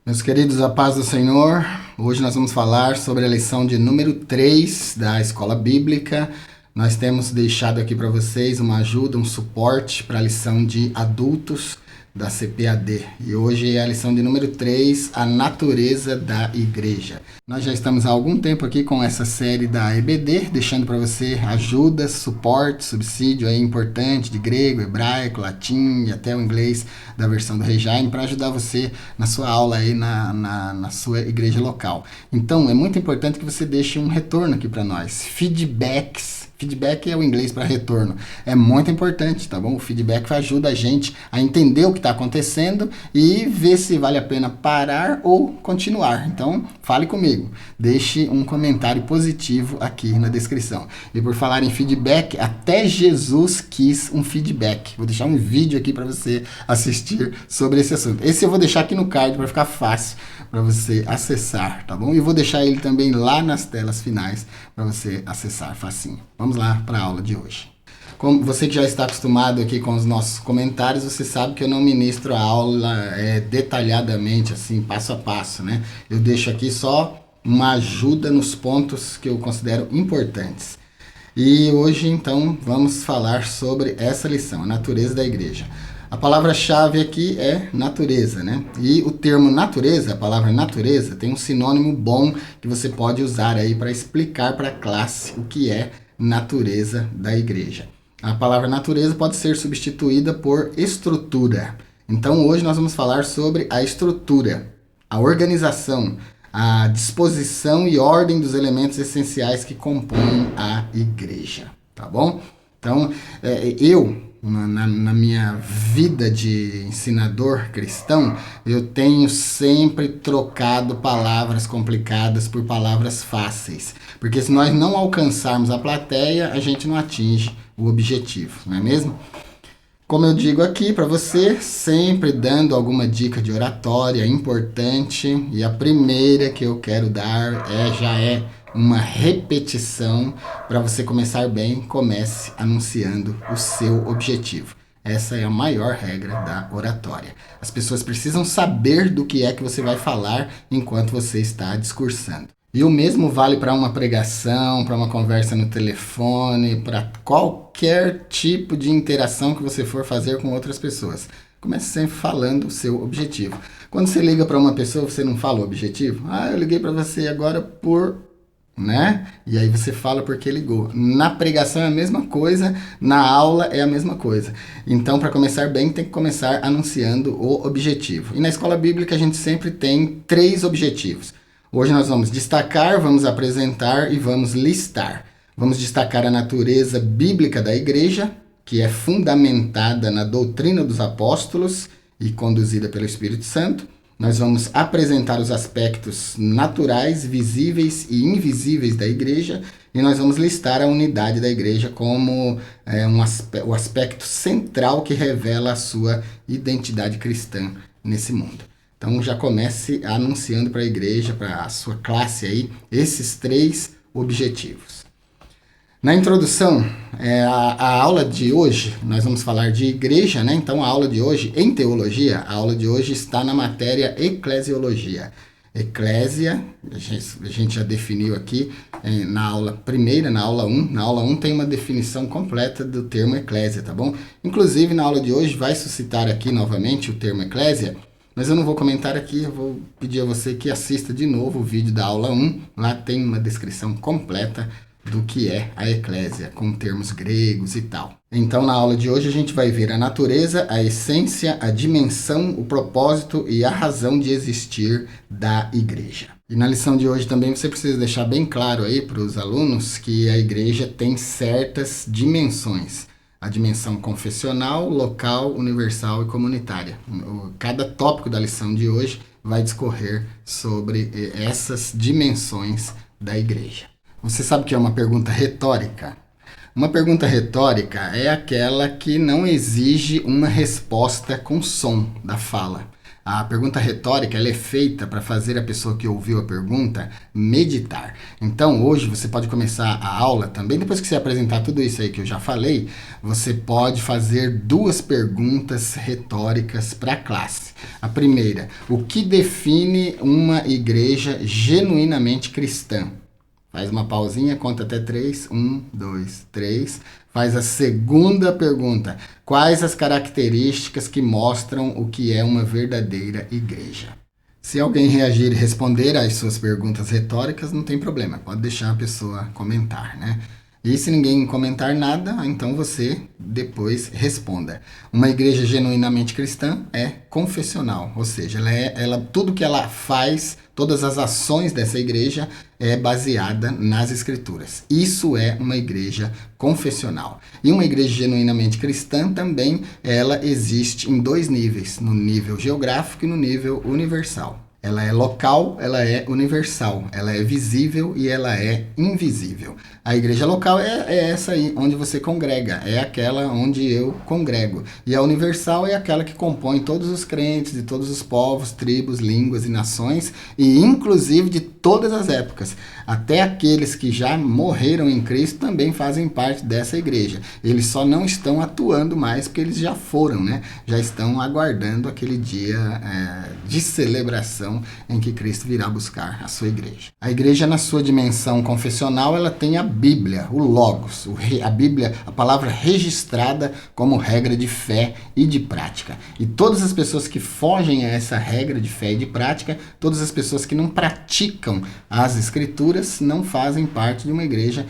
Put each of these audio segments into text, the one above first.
Meus queridos, a paz do Senhor. Hoje nós vamos falar sobre a lição de número 3 da Escola Bíblica. Nós temos deixado aqui para vocês uma ajuda, um suporte para a lição de adultos da CPAD. E hoje é a lição de número 3, a natureza da igreja. Nós já estamos há algum tempo aqui com essa série da EBD, deixando para você ajuda, suporte, subsídio aí importante de grego, hebraico, latim e até o inglês da versão do Rejaime para ajudar você na sua aula aí na sua igreja local. Então, é muito importante que você deixe um retorno aqui para nós. Feedback é o inglês para retorno. É muito importante, tá bom? O feedback ajuda a gente a entender o que está acontecendo e ver se vale a pena parar ou continuar. Então, fale comigo. Deixe um comentário positivo aqui na descrição. E por falar em feedback, até Jesus quis um feedback. Vou deixar um vídeo aqui para você assistir sobre esse assunto. Esse eu vou deixar aqui no card para ficar fácil para você acessar, tá bom? E vou deixar ele também lá nas telas finais para você acessar facinho. Vamos lá para a aula de hoje. Como você que já está acostumado aqui com os nossos comentários, você sabe que eu não ministro a aula detalhadamente, assim, passo a passo, né? Eu deixo aqui só uma ajuda nos pontos que eu considero importantes. E hoje, então, vamos falar sobre essa lição, a natureza da igreja. A palavra-chave aqui é natureza, né? E o termo natureza, a palavra natureza, tem um sinônimo bom que você pode usar aí para explicar para a classe o que é natureza da igreja. A palavra natureza pode ser substituída por estrutura. Então hoje nós vamos falar sobre a estrutura, a organização, a disposição e ordem dos elementos essenciais que compõem a igreja, tá bom? Então, na minha vida de ensinador cristão, eu tenho sempre trocado palavras complicadas por palavras fáceis. Porque se nós não alcançarmos a plateia, a gente não atinge o objetivo, não é mesmo? Como eu digo aqui para você, sempre dando alguma dica de oratória importante. E a primeira que eu quero dar já é uma repetição. Para você começar bem, comece anunciando o seu objetivo. Essa é a maior regra da oratória. As pessoas precisam saber do que é que você vai falar enquanto você está discursando. E o mesmo vale para uma pregação, para uma conversa no telefone, para qualquer tipo de interação que você for fazer com outras pessoas. Comece sempre falando o seu objetivo. Quando você liga para uma pessoa, você não fala o objetivo? Eu liguei para você agora né? E aí você fala porque ligou. Na pregação é a mesma coisa, na aula é a mesma coisa. Então, para começar bem, tem que começar anunciando o objetivo. E na escola bíblica a gente sempre tem 3 objetivos. Hoje nós vamos destacar, vamos apresentar e vamos listar. Vamos destacar a natureza bíblica da igreja, que é fundamentada na doutrina dos apóstolos e conduzida pelo Espírito Santo. Nós vamos apresentar os aspectos naturais, visíveis e invisíveis da igreja. E nós vamos listar a unidade da igreja como o aspecto central que revela a sua identidade cristã nesse mundo. Então já comece anunciando para a igreja, para a sua classe aí, esses 3 objetivos. Na introdução, a aula de hoje, nós vamos falar de igreja, né? Então a aula de hoje, em teologia, a aula de hoje está na matéria eclesiologia. Eclésia, a gente já definiu aqui na aula primeira, na aula 1. Na aula 1 tem uma definição completa do termo eclésia, tá bom? Inclusive na aula de hoje vai suscitar aqui novamente o termo eclésia, mas eu não vou comentar aqui, eu vou pedir a você que assista de novo o vídeo da aula 1. Lá tem uma descrição completa do que é a eclésia, com termos gregos e tal. Então, na aula de hoje, a gente vai ver a natureza, a essência, a dimensão, o propósito e a razão de existir da igreja. E na lição de hoje também você precisa deixar bem claro aí para os alunos que a igreja tem certas dimensões. A dimensão confessional, local, universal e comunitária. Cada tópico da lição de hoje vai discorrer sobre essas dimensões da igreja. Você sabe o que é uma pergunta retórica? Uma pergunta retórica é aquela que não exige uma resposta com som da fala. A pergunta retórica ela é feita para fazer a pessoa que ouviu a pergunta meditar. Então, hoje você pode começar a aula também, depois que você apresentar tudo isso aí que eu já falei, você pode fazer 2 perguntas retóricas para a classe. A primeira, o que define uma igreja genuinamente cristã? Faz uma pausinha, conta até 3. 1, 2, 3. Faz a segunda pergunta. Quais as características que mostram o que é uma verdadeira igreja? Se alguém reagir e responder às suas perguntas retóricas, não tem problema. Pode deixar a pessoa comentar, né? E se ninguém comentar nada, então você depois responda. Uma igreja genuinamente cristã é confessional, ou seja, tudo que ela faz, todas as ações dessa igreja é baseada nas escrituras. Isso é uma igreja confessional. E uma igreja genuinamente cristã também, ela existe em 2 níveis, no nível geográfico e no nível universal. Ela é local, ela é universal, ela é visível e ela é invisível. A igreja local é essa aí, onde você congrega, é aquela onde eu congrego. E a universal é aquela que compõe todos os crentes de todos os povos, tribos, línguas e nações, e inclusive de todas as épocas. Até aqueles que já morreram em Cristo também fazem parte dessa igreja. Eles só não estão atuando mais porque eles já foram, né? Já estão aguardando aquele dia de celebração em que Cristo virá buscar a sua igreja. A igreja, na sua dimensão confessional, ela tem a Bíblia, o Logos, a Bíblia, a palavra registrada como regra de fé e de prática. E todas as pessoas que fogem a essa regra de fé e de prática, todas as pessoas que não praticam as escrituras, não fazem parte de uma igreja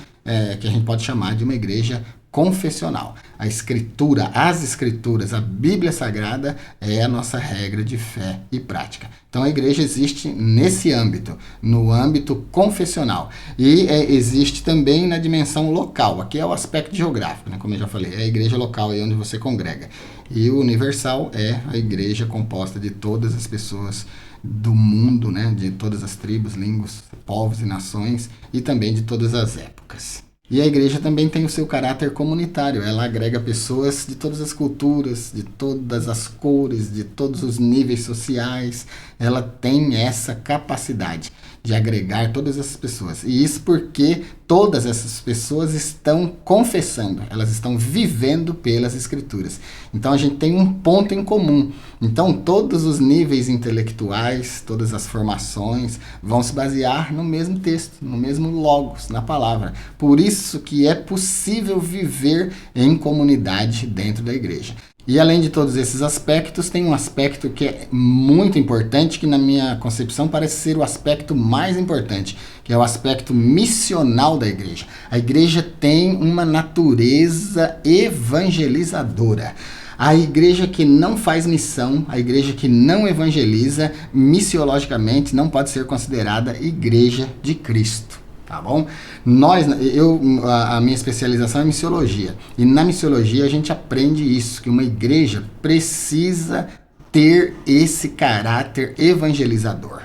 que a gente pode chamar de uma igreja confessional. A escritura, as escrituras, a Bíblia Sagrada é a nossa regra de fé e prática. Então a igreja existe nesse âmbito, no âmbito confessional. E existe também na dimensão local. Aqui é o aspecto geográfico, né? Como eu já falei, é a igreja local aí onde você congrega. E o universal é a igreja composta de todas as pessoas do mundo, né? De todas as tribos, línguas, povos e nações, e também de todas as épocas. E a igreja também tem o seu caráter comunitário. Ela agrega pessoas de todas as culturas, de todas as cores, de todos os níveis sociais. Ela tem essa capacidade de agregar todas essas pessoas. E isso porque todas essas pessoas estão confessando, elas estão vivendo pelas escrituras. Então a gente tem um ponto em comum. Então todos os níveis intelectuais, todas as formações vão se basear no mesmo texto, no mesmo logos, na palavra. Por isso que é possível viver em comunidade dentro da igreja. E além de todos esses aspectos, tem um aspecto que é muito importante, que na minha concepção parece ser o aspecto mais importante, que é o aspecto missional da igreja. A igreja tem uma natureza evangelizadora. A igreja que não faz missão, a igreja que não evangeliza, missiologicamente não pode ser considerada igreja de Cristo. Tá bom? A minha especialização é missiologia. E na missiologia a gente aprende isso, que uma igreja precisa ter esse caráter evangelizador.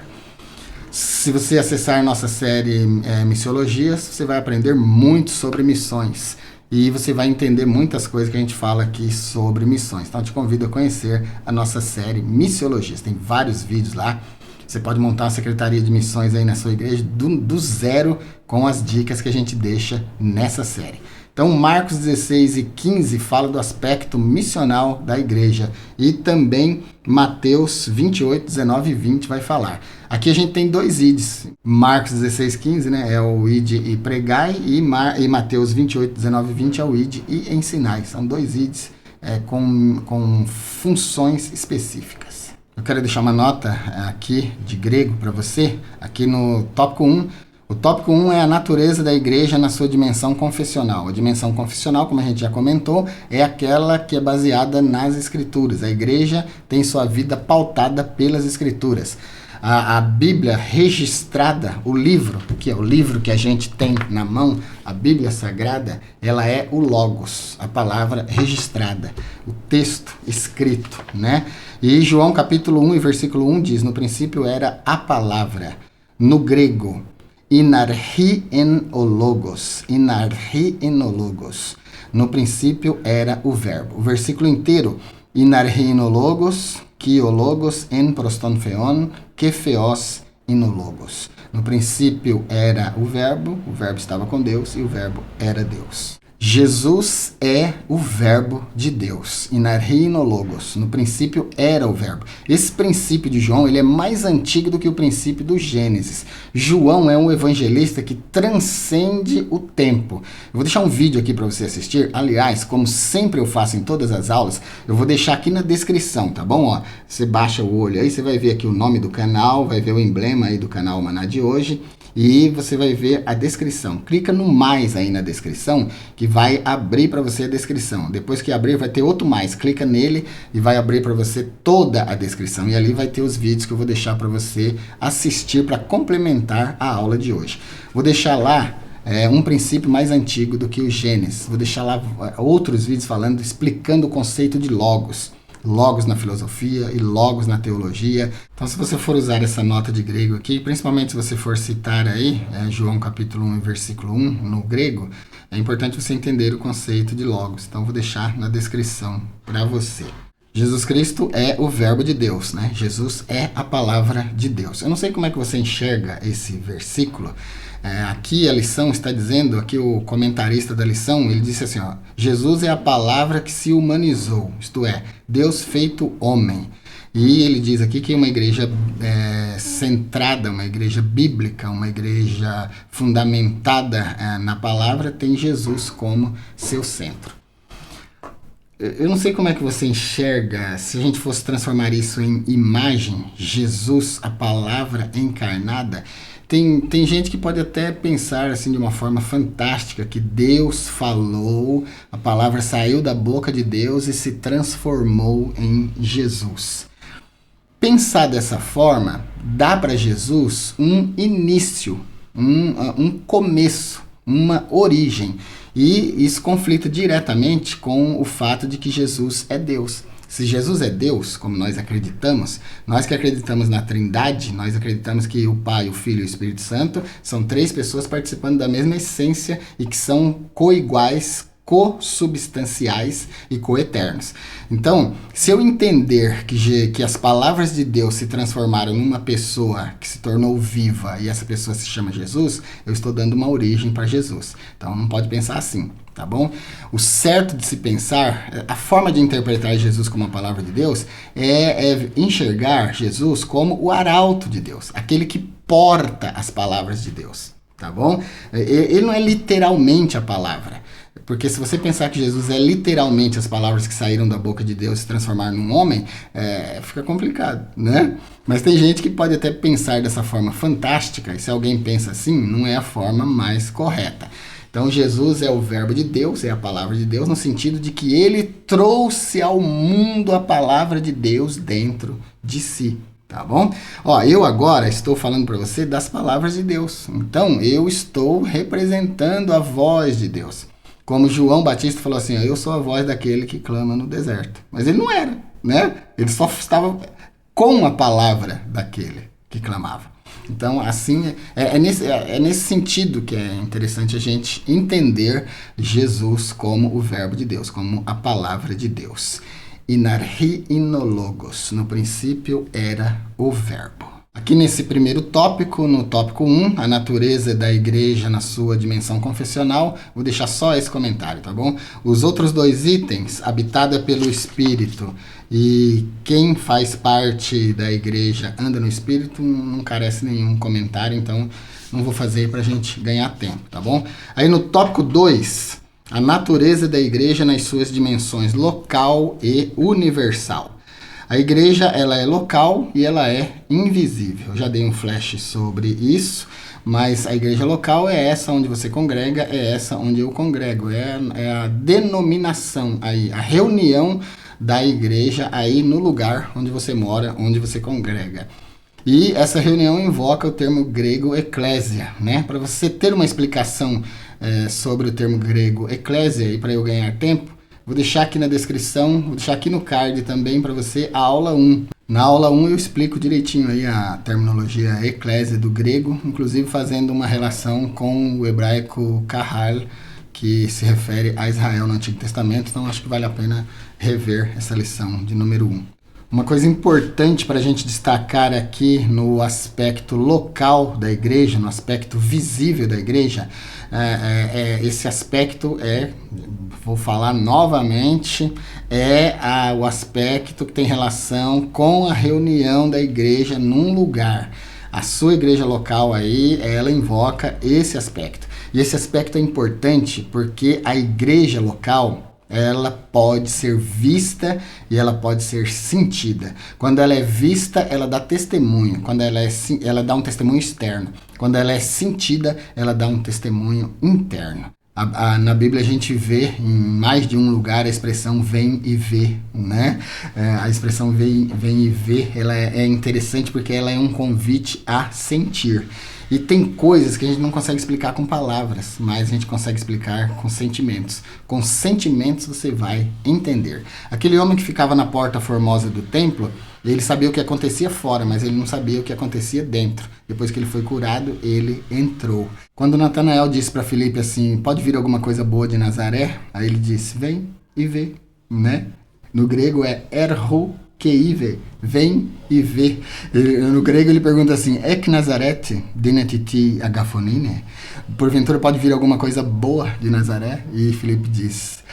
Se você acessar nossa série Missiologia, você vai aprender muito sobre missões. E você vai entender muitas coisas que a gente fala aqui sobre missões. Então eu te convido a conhecer a nossa série Missiologia. Tem vários vídeos lá. Você pode montar uma secretaria de missões aí na sua igreja do zero com as dicas que a gente deixa nessa série. Então, Marcos 16 e 15 fala do aspecto missional da igreja. E também Mateus 28, 19 e 20 vai falar. Aqui a gente tem 2 ids. Marcos 16, 15, né, é o id e pregai. E Mateus 28, 19 e 20 é o id e ensinai. São 2 ids com funções específicas. Eu quero deixar uma nota aqui de grego para você, aqui no tópico 1. O tópico 1 é a natureza da igreja na sua dimensão confessional. A dimensão confessional, como a gente já comentou, é aquela que é baseada nas escrituras. A igreja tem sua vida pautada pelas escrituras. A Bíblia registrada, o livro, que é o livro que a gente tem na mão, a Bíblia Sagrada, ela é o Logos, a palavra registrada, o texto escrito, né? E João capítulo 1 e versículo 1 diz, no princípio era a palavra, no grego, inarchi en o logos, no princípio era o verbo. O versículo inteiro, inarchi en o logos, o logos en proston theon, que theos in o logos. No princípio era o verbo estava com Deus e o verbo era Deus. Jesus é o verbo de Deus, inarhi no logos, no princípio era o verbo. Esse princípio de João, ele é mais antigo do que o princípio do Gênesis. João é um evangelista que transcende o tempo. Eu vou deixar um vídeo aqui para você assistir, aliás, como sempre eu faço em todas as aulas, eu vou deixar aqui na descrição, tá bom? Ó, você baixa o olho aí, você vai ver aqui o nome do canal, vai ver o emblema aí do canal Maná de hoje, e você vai ver a descrição. Clica no mais aí na descrição, que vai abrir para você a descrição. Depois que abrir, vai ter outro mais. Clica nele e vai abrir para você toda a descrição. E ali vai ter os vídeos que eu vou deixar para você assistir para complementar a aula de hoje. Vou deixar lá um princípio mais antigo do que o Gênesis. Vou deixar lá outros vídeos falando, explicando o conceito de logos. Logos na filosofia e logos na teologia. Então, se você for usar essa nota de grego aqui, principalmente se você for citar aí João capítulo 1, versículo 1, no grego, é importante você entender o conceito de logos. Então, vou deixar na descrição para você. Jesus Cristo é o verbo de Deus, né? Jesus é a palavra de Deus. Eu não sei como é que você enxerga esse versículo. Aqui a lição está dizendo, aqui o comentarista da lição, ele disse assim, ó, Jesus é a palavra que se humanizou, isto é, Deus feito homem. E ele diz aqui que uma igreja centrada, uma igreja bíblica, uma igreja fundamentada na palavra, tem Jesus como seu centro. Eu não sei como é que você enxerga, se a gente fosse transformar isso em imagem, Jesus, a palavra encarnada. Tem gente que pode até pensar assim de uma forma fantástica, que Deus falou, a palavra saiu da boca de Deus e se transformou em Jesus. Pensar dessa forma, dá para Jesus um início, um começo, uma origem. E isso conflita diretamente com o fato de que Jesus é Deus. Se Jesus é Deus, como nós acreditamos, nós que acreditamos na Trindade, nós acreditamos que o Pai, o Filho e o Espírito Santo são três pessoas participando da mesma essência e que são coiguais, co-substanciais e coeternos. Então, se eu entender que as palavras de Deus se transformaram numa pessoa que se tornou viva e essa pessoa se chama Jesus, eu estou dando uma origem para Jesus. Então, não pode pensar assim, tá bom? O certo de se pensar, a forma de interpretar Jesus como a palavra de Deus é enxergar Jesus como o arauto de Deus, aquele que porta as palavras de Deus, tá bom? Ele não é literalmente a palavra. Porque se você pensar que Jesus é literalmente as palavras que saíram da boca de Deus e se transformaram num homem, fica complicado, né? Mas tem gente que pode até pensar dessa forma fantástica, e se alguém pensa assim, não é a forma mais correta. Então Jesus é o verbo de Deus, é a palavra de Deus, no sentido de que ele trouxe ao mundo a palavra de Deus dentro de si. Tá bom? Ó, eu agora estou falando para você das palavras de Deus. Então eu estou representando a voz de Deus. Como João Batista falou assim, eu sou a voz daquele que clama no deserto. Mas ele não era, né? Ele só estava com a palavra daquele que clamava. Então, assim, é nesse sentido que é interessante a gente entender Jesus como o verbo de Deus, como a palavra de Deus. Inarhi inologos, no princípio era o verbo. Aqui nesse primeiro tópico, no tópico 1, a natureza da igreja na sua dimensão confessional, vou deixar só esse comentário, tá bom? Os outros dois itens, habitada pelo Espírito e quem faz parte da igreja anda no Espírito, não carece nenhum comentário, então não vou fazer pra gente ganhar tempo, tá bom? Aí no tópico 2, a natureza da igreja nas suas dimensões local e universal. A igreja, ela é local e ela é invisível. Eu já dei um flash sobre isso, mas a igreja local é essa onde você congrega, é essa onde eu congrego. É a denominação, aí, a reunião da igreja aí no lugar onde você mora, onde você congrega. E essa reunião invoca o termo grego eclésia, né? Para você ter uma explicação sobre o termo grego eclésia e para eu ganhar tempo, vou deixar aqui na descrição, vou deixar aqui no card também para você a aula 1. Na aula 1 eu explico direitinho aí a terminologia eclésia do grego, inclusive fazendo uma relação com o hebraico kahal, que se refere a Israel no Antigo Testamento, então acho que vale a pena rever essa lição de número 1. Uma coisa importante para a gente destacar aqui no aspecto local da igreja, no aspecto visível da igreja, esse aspecto vou falar novamente, o aspecto que tem relação com a reunião da igreja num lugar. A sua igreja local aí, ela invoca esse aspecto. E esse aspecto é importante porque a igreja local, ela pode ser vista e ela pode ser sentida. Quando ela é vista, ela dá testemunho. Quando ela dá um testemunho externo. Quando ela é sentida, ela dá um testemunho interno. Na Bíblia a gente vê em mais de um lugar a expressão vem e vê, né? A expressão vem e vê, ela é interessante porque ela é um convite a sentir. E tem coisas que a gente não consegue explicar com palavras, mas a gente consegue explicar com sentimentos. Com sentimentos você vai entender. Aquele homem que ficava na porta formosa do templo, ele sabia o que acontecia fora, mas ele não sabia o que acontecia dentro. Depois que ele foi curado, ele entrou. Quando Natanael disse para Filipe assim, pode vir alguma coisa boa de Nazaré? Aí ele disse, vem e vê, né? No grego é erho keive, vem e vê. No grego ele pergunta assim, ek Nazarete dinetiti agafonine? Porventura pode vir alguma coisa boa de Nazaré? E Filipe diz,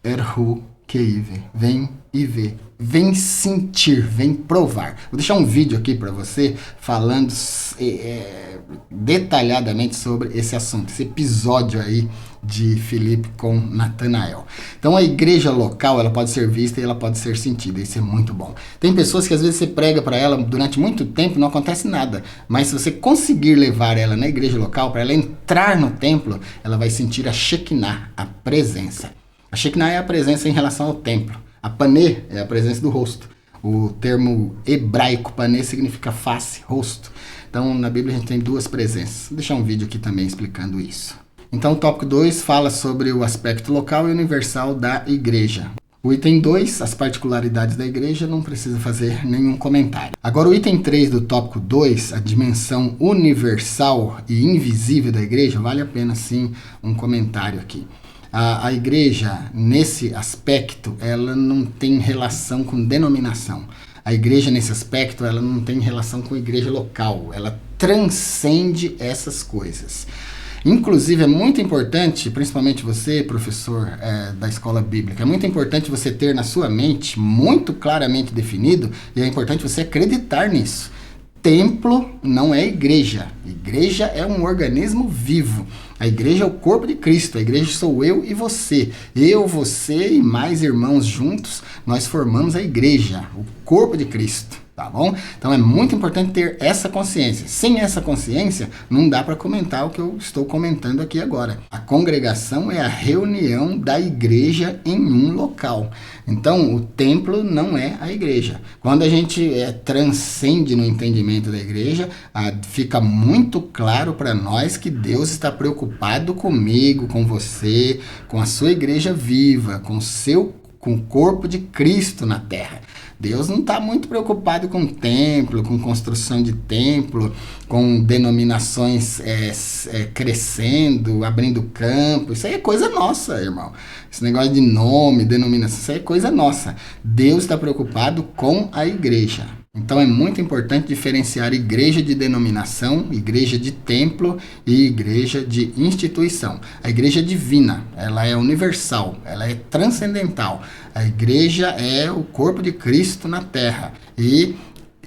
erhu keive, vem e vê. Vem sentir, vem provar. Vou deixar um vídeo aqui para você falando detalhadamente sobre esse assunto, esse episódio aí de Filipe com Natanael. Então a igreja local, ela pode ser vista e ela pode ser sentida, isso é muito bom. Tem pessoas que às vezes você prega para ela durante muito tempo e não acontece nada, mas se você conseguir levar ela na igreja local, para ela entrar no templo, ela vai sentir a Shekinah, a presença. A Shekinah é a presença em relação ao templo. A panê é a presença do rosto. O termo hebraico panê significa face, rosto. Então, na Bíblia a gente tem duas presenças. Vou deixar um vídeo aqui também explicando isso. Então, o tópico 2 fala sobre o aspecto local e universal da igreja. O item 2, as particularidades da igreja, não precisa fazer nenhum comentário. Agora, o item 3 do tópico 2, a dimensão universal e invisível da igreja, vale a pena sim um comentário aqui. A igreja, nesse aspecto, ela não tem relação com denominação. A igreja, nesse aspecto, ela não tem relação com a igreja local. Ela transcende essas coisas. Inclusive, é muito importante, principalmente você, professor da escola bíblica, é muito importante você ter na sua mente muito claramente definido, e é importante você acreditar nisso. Templo não é igreja. Igreja é um organismo vivo. A igreja é o corpo de Cristo. A igreja sou eu e você. Eu, você e mais irmãos juntos, nós formamos a igreja, o corpo de Cristo. Tá bom? Então é muito importante ter essa consciência. Sem essa consciência, não dá para comentar o que eu estou comentando aqui agora. A congregação é a reunião da igreja em um local. Então, o templo não é a igreja. Quando a gente transcende no entendimento da igreja, fica muito claro para nós que Deus está preocupado comigo, com você, com a sua igreja viva, com o corpo de Cristo na terra. Deus não está muito preocupado com templo, com construção de templo, com denominações crescendo, abrindo campo. Isso aí é coisa nossa, irmão. Esse negócio de nome, denominação, isso aí é coisa nossa. Deus está preocupado com a igreja. Então é muito importante diferenciar igreja de denominação, igreja de templo e igreja de instituição. A igreja divina, ela é universal, ela é transcendental. A igreja é o corpo de Cristo na terra. E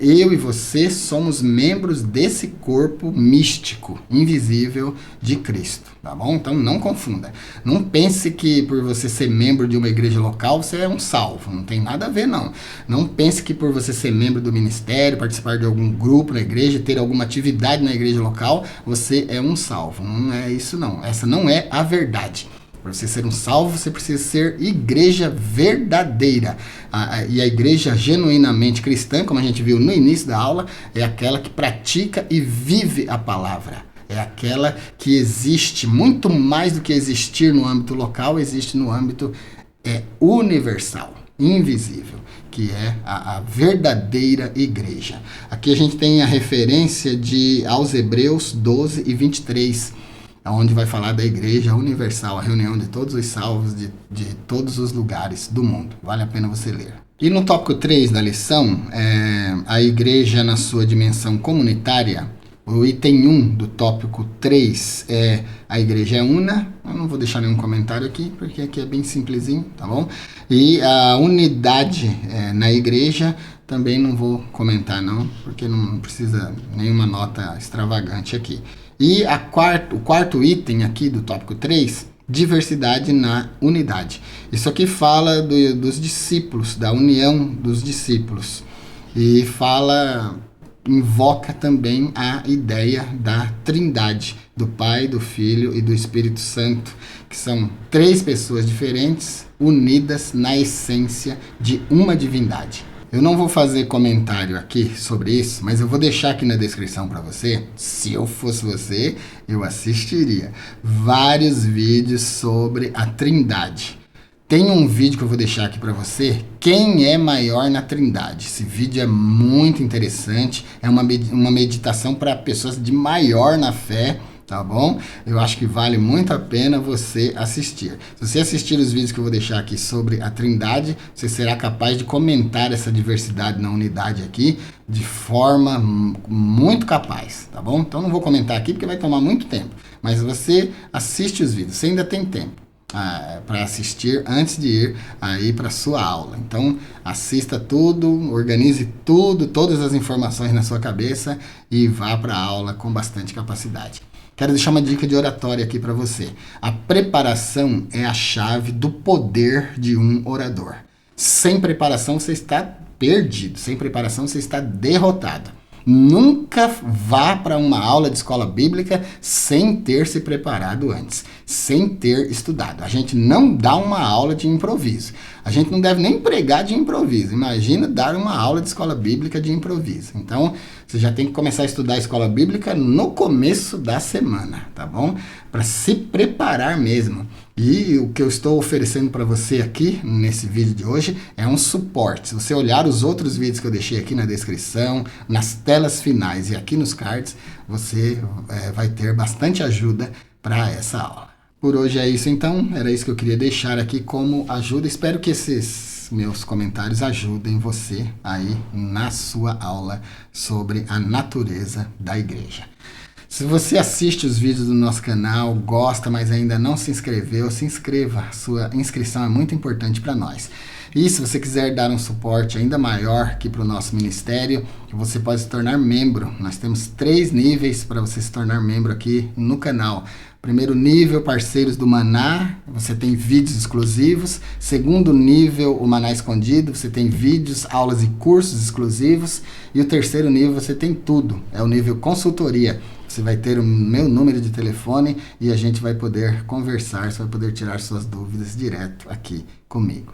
eu e você somos membros desse corpo místico, invisível de Cristo, tá bom? Então não confunda. Não pense que por você ser membro de uma igreja local, você é um salvo. Não tem nada a ver, não. Não pense que por você ser membro do ministério, participar de algum grupo na igreja, ter alguma atividade na igreja local, você é um salvo. Não é isso, não. Essa não é a verdade. Para você ser um salvo, você precisa ser igreja verdadeira. E a igreja genuinamente cristã, como a gente viu no início da aula, é aquela que pratica e vive a palavra. É aquela que existe muito mais do que existir no âmbito local, existe no âmbito universal, invisível, que é a verdadeira igreja. Aqui a gente tem a referência aos Hebreus 12 e 23, onde vai falar da igreja universal, a reunião de todos os salvos de todos os lugares do mundo. Vale a pena você ler. E no tópico 3 da lição, a igreja na sua dimensão comunitária, o item 1 do tópico 3 é a igreja é una. Eu não vou deixar nenhum comentário aqui, porque aqui é bem simplesinho, tá bom? E a unidade na igreja também não vou comentar não, porque não precisa nenhuma nota extravagante aqui. E o quarto item aqui do tópico 3, diversidade na unidade. Isso aqui fala dos discípulos, da união dos discípulos. E invoca também a ideia da Trindade, do Pai, do Filho e do Espírito Santo, que são 3 pessoas diferentes, unidas na essência de uma divindade. Eu não vou fazer comentário aqui sobre isso, mas eu vou deixar aqui na descrição para você. Se eu fosse você, eu assistiria vários vídeos sobre a Trindade. Tem um vídeo que eu vou deixar aqui para você, quem é maior na Trindade. Esse vídeo é muito interessante, é uma meditação para pessoas de maior na fé, tá bom? Eu acho que vale muito a pena você assistir. Se você assistir os vídeos que eu vou deixar aqui sobre a Trindade, você será capaz de comentar essa diversidade na unidade aqui de forma muito capaz, tá bom? Então não vou comentar aqui porque vai tomar muito tempo, mas você assiste os vídeos, você ainda tem tempo para assistir antes de ir aí para sua aula. Então assista tudo, organize tudo, todas as informações na sua cabeça e vá para a aula com bastante capacidade. Quero deixar uma dica de oratória aqui para você. A preparação é a chave do poder de um orador. Sem preparação você está perdido, sem preparação você está derrotado. Nunca vá para uma aula de escola bíblica sem ter se preparado antes, sem ter estudado. A gente não dá uma aula de improviso. A gente não deve nem pregar de improviso. Imagina dar uma aula de escola bíblica de improviso. Então, você já tem que começar a estudar a escola bíblica no começo da semana, tá bom? Para se preparar mesmo. E o que eu estou oferecendo para você aqui, nesse vídeo de hoje, é um suporte. Se você olhar os outros vídeos que eu deixei aqui na descrição, nas telas finais e aqui nos cards, você vai ter bastante ajuda para essa aula. Por hoje é isso então, era isso que eu queria deixar aqui como ajuda. Espero que esses meus comentários ajudem você aí na sua aula sobre a natureza da igreja. Se você assiste os vídeos do nosso canal, gosta, mas ainda não se inscreveu, se inscreva. Sua inscrição é muito importante para nós. E se você quiser dar um suporte ainda maior aqui para o nosso ministério, você pode se tornar membro. Nós temos 3 níveis para você se tornar membro aqui no canal. Primeiro nível, parceiros do Maná, você tem vídeos exclusivos. Segundo nível, o Maná Escondido, você tem vídeos, aulas e cursos exclusivos. E o terceiro nível, você tem tudo, é o nível consultoria. Você vai ter o meu número de telefone e a gente vai poder conversar, você vai poder tirar suas dúvidas direto aqui comigo.